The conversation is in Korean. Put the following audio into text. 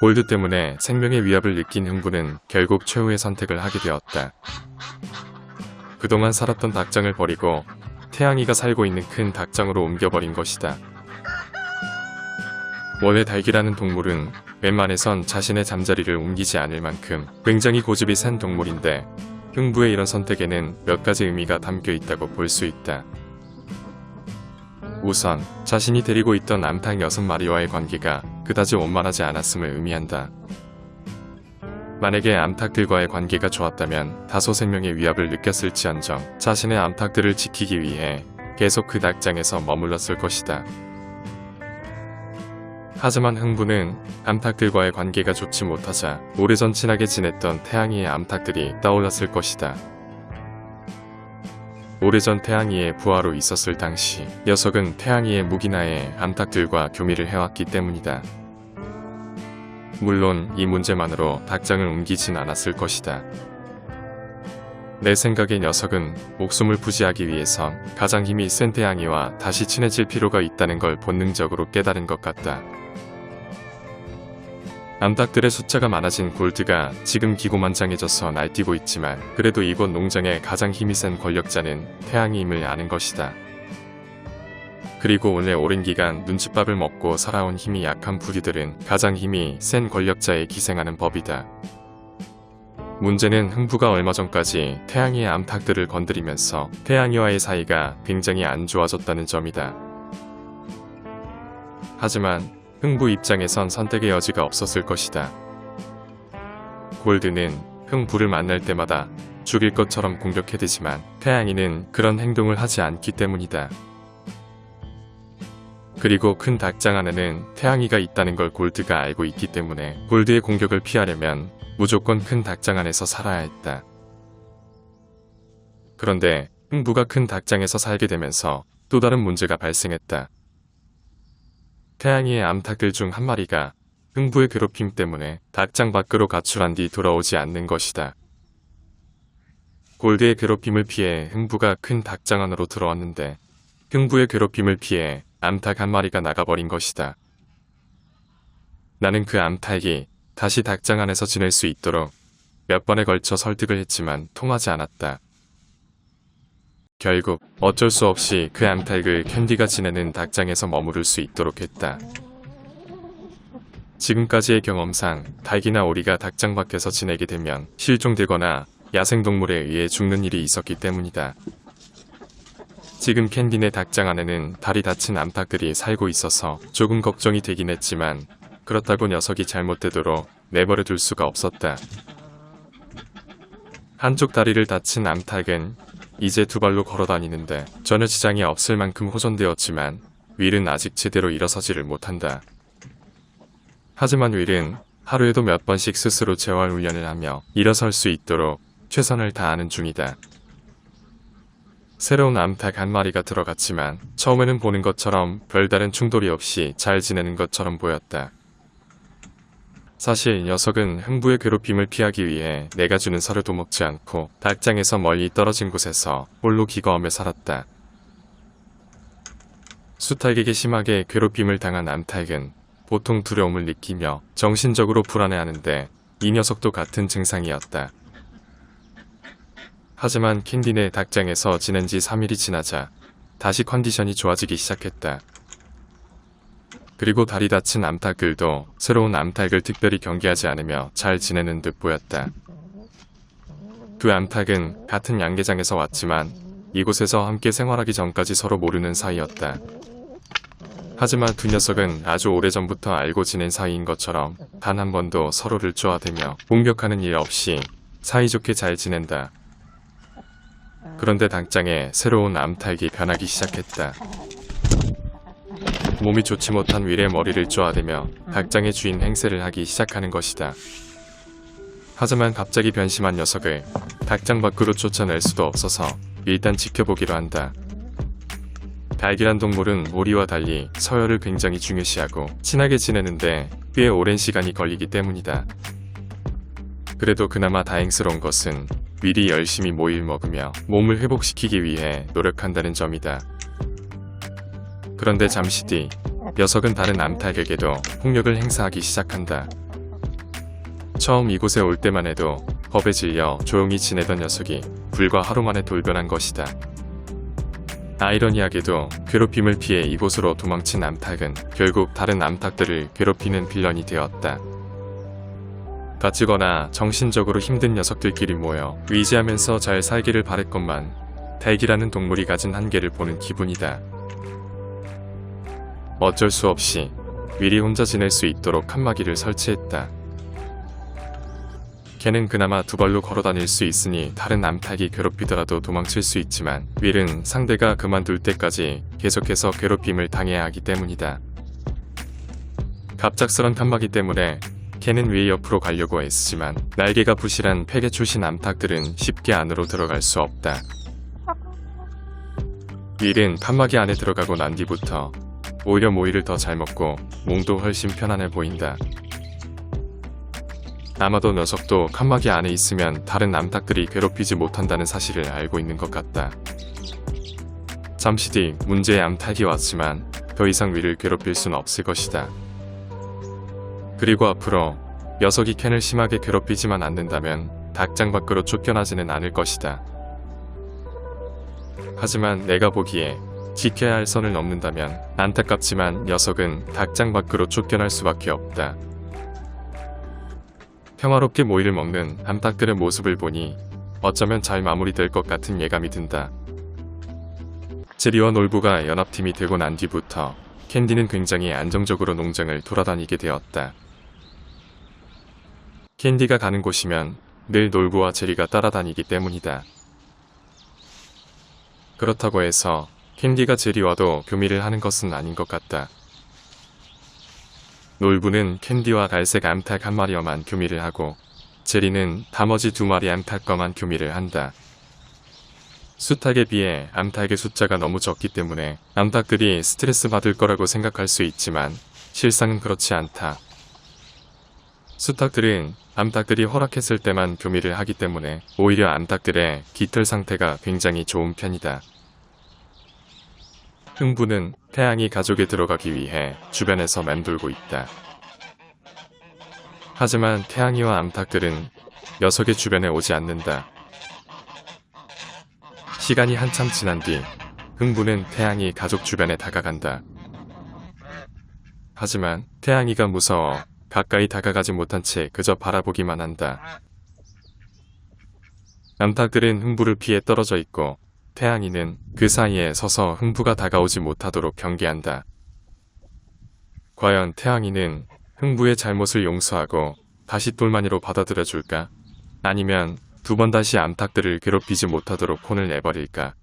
골드 때문에 생명의 위협을 느낀 흥부는 결국 최후의 선택을 하게 되었다. 그동안 살았던 닭장을 버리고 태양이가 살고 있는 큰 닭장으로 옮겨버린 것이다. 원래 닭이라는 동물은 웬만해선 자신의 잠자리를 옮기지 않을 만큼 굉장히 고집이 센 동물인데 흥부의 이런 선택에는 몇 가지 의미가 담겨 있다고 볼 수 있다. 우선 자신이 데리고 있던 암탉 6마리와의 관계가 그다지 원만하지 않았음을 의미한다. 만약에 암탉들과의 관계가 좋았다면 다소 생명의 위협을 느꼈을지언정 자신의 암탉들을 지키기 위해 계속 그 닭장에서 머물렀을 것이다. 하지만 흥부는 암탉들과의 관계가 좋지 못하자 오래전 친하게 지냈던 태양이의 암탉들이 떠올랐을 것이다. 오래전 태양이의 부하로 있었을 당시 녀석은 태양이의 무기나의 암탉들과 교미를 해왔기 때문이다. 물론 이 문제만으로 닭장을 옮기진 않았을 것이다. 내 생각에 녀석은 목숨을 부지하기 위해선 가장 힘이 센 태양이와 다시 친해질 필요가 있다는 걸 본능적으로 깨달은 것 같다. 암탉들의 숫자가 많아진 골드가 지금 기고만장해져서 날뛰고 있지만 그래도 이곳 농장의 가장 힘이 센 권력자는 태양이임을 아는 것이다. 그리고 원래 오랜 기간 눈칫밥을 먹고 살아온 힘이 약한 부리들은 가장 힘이 센 권력자에 기생하는 법이다. 문제는 흥부가 얼마 전까지 태양이의 암탉들을 건드리면서 태양이와의 사이가 굉장히 안 좋아졌다는 점이다. 하지만 흥부 입장에선 선택의 여지가 없었을 것이다. 골드는 흥부를 만날 때마다 죽일 것처럼 공격해대지만 태양이는 그런 행동을 하지 않기 때문이다. 그리고 큰 닭장 안에는 태양이가 있다는 걸 골드가 알고 있기 때문에 골드의 공격을 피하려면 무조건 큰 닭장 안에서 살아야 했다. 그런데 흥부가 큰 닭장에서 살게 되면서 또 다른 문제가 발생했다. 태양이의 암탉들 중 한 마리가 흥부의 괴롭힘 때문에 닭장 밖으로 가출한 뒤 돌아오지 않는 것이다. 골드의 괴롭힘을 피해 흥부가 큰 닭장 안으로 들어왔는데 흥부의 괴롭힘을 피해 암탉 한 마리가 나가버린 것이다. 나는 그 암탉이 다시 닭장 안에서 지낼 수 있도록 몇 번에 걸쳐 설득을 했지만 통하지 않았다. 결국 어쩔 수 없이 그 암탉을 캔디가 지내는 닭장에서 머무를 수 있도록 했다. 지금까지의 경험상 닭이나 오리가 닭장 밖에서 지내게 되면 실종되거나 야생동물에 의해 죽는 일이 있었기 때문이다. 지금 캔디네 닭장 안에는 다리 다친 암탉들이 살고 있어서 조금 걱정이 되긴 했지만 그렇다고 녀석이 잘못되도록 내버려 둘 수가 없었다. 한쪽 다리를 다친 암탉은 이제 두 발로 걸어다니는데 전혀 지장이 없을 만큼 호전되었지만 윌은 아직 제대로 일어서지를 못한다. 하지만 윌은 하루에도 몇 번씩 스스로 재활 훈련을 하며 일어설 수 있도록 최선을 다하는 중이다. 새로운 암탉 한 마리가 들어갔지만 처음에는 보는 것처럼 별다른 충돌이 없이 잘 지내는 것처럼 보였다. 사실 녀석은 흥부의 괴롭힘을 피하기 위해 내가 주는 사료도 먹지 않고 닭장에서 멀리 떨어진 곳에서 홀로 기거하며 살았다. 수탉에게 심하게 괴롭힘을 당한 암탉은 보통 두려움을 느끼며 정신적으로 불안해하는데 이 녀석도 같은 증상이었다. 하지만 캔디네 닭장에서 지낸 지 3일이 지나자 다시 컨디션이 좋아지기 시작했다. 그리고 다리 다친 암탉들도 새로운 암탉을 특별히 경계하지 않으며 잘 지내는 듯 보였다. 두 암탉은 같은 양계장에서 왔지만 이곳에서 함께 생활하기 전까지 서로 모르는 사이였다. 하지만 두 녀석은 아주 오래전부터 알고 지낸 사이인 것처럼 단 한 번도 서로를 쪼아대며 공격하는 일 없이 사이좋게 잘 지낸다. 그런데 닭장에 새로운 암탉이 변하기 시작했다. 몸이 좋지 못한 윌의 머리를 쪼아대며 닭장의 주인 행세를 하기 시작하는 것이다. 하지만 갑자기 변심한 녀석을 닭장 밖으로 쫓아낼 수도 없어서 일단 지켜보기로 한다. 닭이란 동물은 오리와 달리 서열을 굉장히 중요시하고 친하게 지내는데 꽤 오랜 시간이 걸리기 때문이다. 그래도 그나마 다행스러운 것은 윌이 열심히 모이를 먹으며 몸을 회복시키기 위해 노력한다는 점이다. 그런데 잠시 뒤 녀석은 다른 암탉에게도 폭력을 행사하기 시작한다. 처음 이곳에 올 때만 해도 겁에 질려 조용히 지내던 녀석이 불과 하루 만에 돌변한 것이다. 아이러니하게도 괴롭힘을 피해 이곳으로 도망친 암탉은 결국 다른 암탉들을 괴롭히는 빌런이 되었다. 다치거나 정신적으로 힘든 녀석들끼리 모여 의지하면서 잘 살기를 바랬건만 닭이라는 동물이 가진 한계를 보는 기분이다. 어쩔 수 없이 윌이 혼자 지낼 수 있도록 칸막이를 설치했다. 걔는 그나마 두 발로 걸어다닐 수 있으니 다른 암탉이 괴롭히더라도 도망칠 수 있지만 윌은 상대가 그만둘 때까지 계속해서 괴롭힘을 당해야 하기 때문이다. 갑작스런 칸막이 때문에 걔는 윌 옆으로 가려고 애쓰지만 날개가 부실한 폐계 출신 암탉들은 쉽게 안으로 들어갈 수 없다. 윌은 칸막이 안에 들어가고 난 뒤부터 오히려 모이를 더 잘 먹고 몸도 훨씬 편안해 보인다. 아마도 녀석도 칸막이 안에 있으면 다른 암탉들이 괴롭히지 못한다는 사실을 알고 있는 것 같다. 잠시 뒤 문제의 암탉이 왔지만 더 이상 윌을 괴롭힐 수는 없을 것이다. 그리고 앞으로 녀석이 켄을 심하게 괴롭히지만 않는다면 닭장 밖으로 쫓겨나지는 않을 것이다. 하지만 내가 보기에 지켜야 할 선을 넘는다면 안타깝지만 녀석은 닭장 밖으로 쫓겨날 수밖에 없다. 평화롭게 모이를 먹는 암탉들의 모습을 보니 어쩌면 잘 마무리될 것 같은 예감이 든다. 제리와 놀부가 연합팀이 되고 난 뒤부터 캔디는 굉장히 안정적으로 농장을 돌아다니게 되었다. 캔디가 가는 곳이면 늘 놀부와 제리가 따라다니기 때문이다. 그렇다고 해서 캔디가 제리와도 교미를 하는 것은 아닌 것 같다. 놀부는 캔디와 갈색 암탉 한 마리와만 교미를 하고 제리는 나머지 두 마리 암탉과만 교미를 한다. 수탉에 비해 암탉의 숫자가 너무 적기 때문에 암탉들이 스트레스 받을 거라고 생각할 수 있지만 실상은 그렇지 않다. 수탉들은 암탉들이 허락했을 때만 교미를 하기 때문에 오히려 암탉들의 깃털 상태가 굉장히 좋은 편이다. 흥부는 태양이 가족에 들어가기 위해 주변에서 맴돌고 있다. 하지만 태양이와 암탉들은 녀석의 주변에 오지 않는다. 시간이 한참 지난 뒤 흥부는 태양이 가족 주변에 다가간다. 하지만 태양이가 무서워 가까이 다가가지 못한 채 그저 바라보기만 한다. 암탉들은 흥부를 피해 떨어져 있고 태양이는 그 사이에 서서 흥부가 다가오지 못하도록 경계한다. 과연 태양이는 흥부의 잘못을 용서하고 다시 똘마니로 받아들여 줄까? 아니면 두 번 다시 암탉들을 괴롭히지 못하도록 혼을 내버릴까?